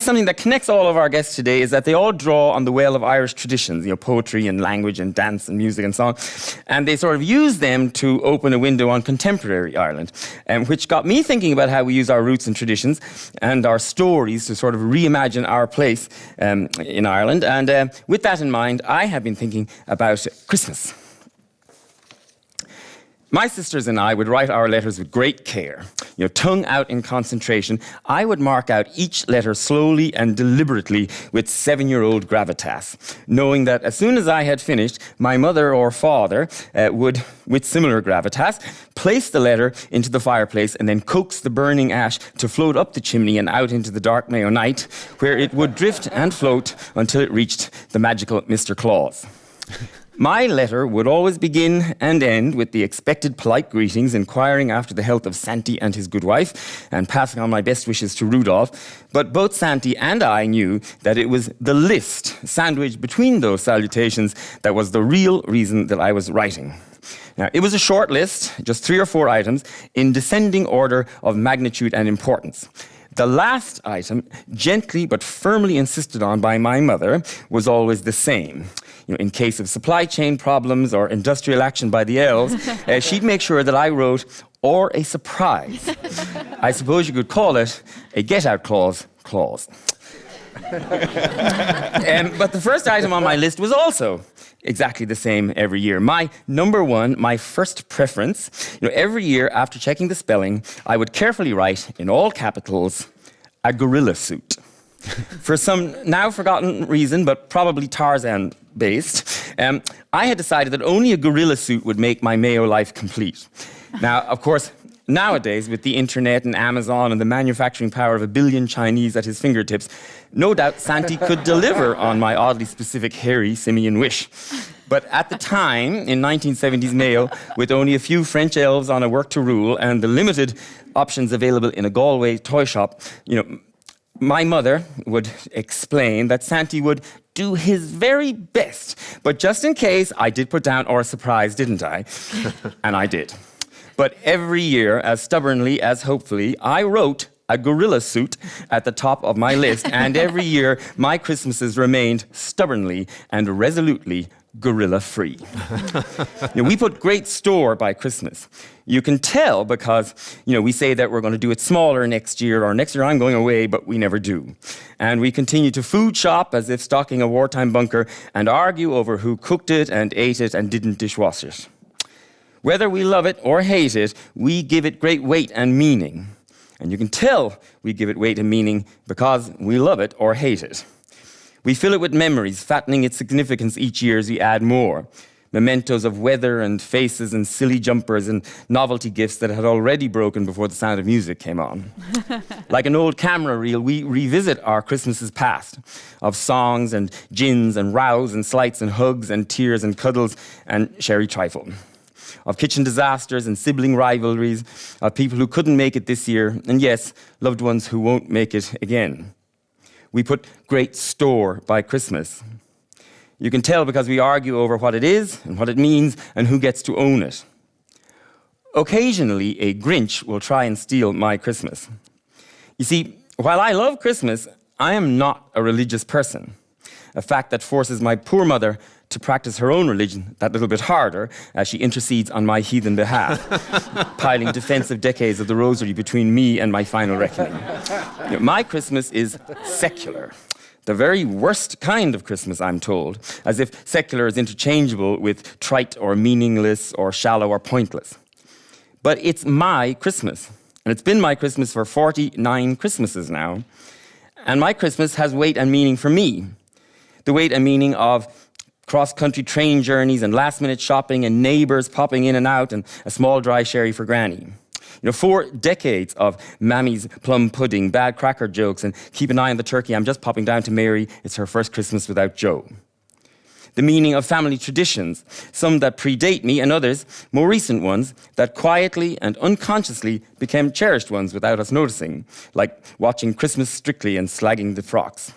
Something that connects all of our guests today is that they all draw on the well of Irish traditions, poetry and language and dance and music and song, and they sort of use them to open a window on contemporary Ireland, which got me thinking about how we use our roots and traditions and our stories to sort of reimagine our place in Ireland. And with that in mind, I have been thinking about Christmas. My sisters and I would write our letters with great care, tongue out in concentration. I would mark out each letter slowly and deliberately with 7-year-old gravitas, knowing that as soon as I had finished, my mother or father would, with similar gravitas, place the letter into the fireplace and then coax the burning ash to float up the chimney and out into the dark Mayo night, where it would drift and float until it reached the magical Mr. Claus. My letter would always begin and end with the expected polite greetings, inquiring after the health of Santi and his good wife, and passing on my best wishes to Rudolph. But both Santi and I knew that it was the list sandwiched between those salutations that was the real reason that I was writing. Now, it was a short list, just 3 or 4 items, in descending order of magnitude and importance. The last item, gently but firmly insisted on by my mother, was always the same. In case of supply chain problems or industrial action by the elves, she'd make sure that I wrote, or a surprise. I suppose you could call it a get-out clause. But the first item on my list was also exactly the same every year. My number one, my first preference, every year after checking the spelling, I would carefully write, in all capitals, a gorilla suit. For some now forgotten reason, but probably Tarzan-based, I had decided that only a gorilla suit would make my Mayo life complete. Now, of course, nowadays, with the internet and Amazon and the manufacturing power of 1 billion Chinese at his fingertips, no doubt Santi could deliver on my oddly specific hairy simian wish. But at the time, in 1970s Mayo, with only a few French elves on a work to rule and the limited options available in a Galway toy shop, my mother would explain that Santi would do his very best. But just in case, I did put down or a surprise, didn't I? And I did. But every year, as stubbornly as hopefully, I wrote a gorilla suit at the top of my list. And every year, my Christmases remained stubbornly and resolutely gorilla-free. We put great store by Christmas. You can tell because, we say that we're going to do it smaller next year, or next year I'm going away, but we never do. And we continue to food shop as if stocking a wartime bunker and argue over who cooked it and ate it and didn't dishwash it. Whether we love it or hate it, we give it great weight and meaning. And you can tell we give it weight and meaning because we love it or hate it. We fill it with memories, fattening its significance each year as we add more. Mementos of weather and faces and silly jumpers and novelty gifts that had already broken before the sound of music came on. Like an old camera reel, we revisit our Christmases past, of songs and gins and rows and slights and hugs and tears and cuddles and sherry trifle. Of kitchen disasters and sibling rivalries, of people who couldn't make it this year, and yes, loved ones who won't make it again. We put great store by Christmas. You can tell because we argue over what it is and what it means and who gets to own it. Occasionally, a Grinch will try and steal my Christmas. You see, while I love Christmas, I am not a religious person, a fact that forces my poor mother to practice her own religion that little bit harder as she intercedes on my heathen behalf, piling defensive decades of the rosary between me and my final reckoning. My Christmas is secular. The very worst kind of Christmas, I'm told, as if secular is interchangeable with trite or meaningless or shallow or pointless. But it's my Christmas, and it's been my Christmas for 49 Christmases now. And my Christmas has weight and meaning for me. The weight and meaning of cross-country train journeys and last-minute shopping and neighbours popping in and out and a small dry sherry for Granny. 4 decades of Mammy's plum pudding, bad cracker jokes, and keep an eye on the turkey. I'm just popping down to Mary. It's her first Christmas without Joe. The meaning of family traditions, some that predate me and others, more recent ones, that quietly and unconsciously became cherished ones without us noticing, like watching Christmas Strictly and slagging the frocks.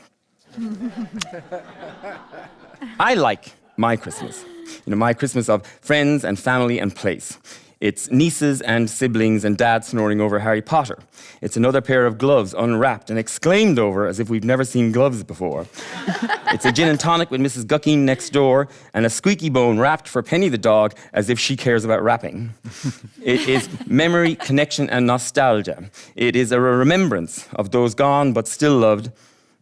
I like my Christmas. My Christmas of friends and family and place. It's nieces and siblings and dad snoring over Harry Potter. It's another pair of gloves unwrapped and exclaimed over as if we've never seen gloves before. It's a gin and tonic with Mrs. Guckeen next door and a squeaky bone wrapped for Penny the dog as if she cares about wrapping. It is memory, connection, and nostalgia. It is a remembrance of those gone but still loved.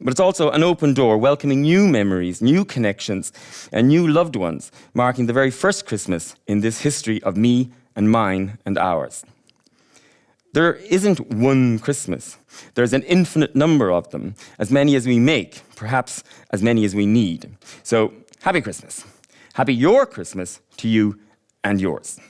But it's also an open door, welcoming new memories, new connections, and new loved ones, marking the very first Christmas in this history of me and mine and ours. There isn't one Christmas. There's an infinite number of them, as many as we make, perhaps as many as we need. So, happy Christmas. Happy your Christmas to you and yours.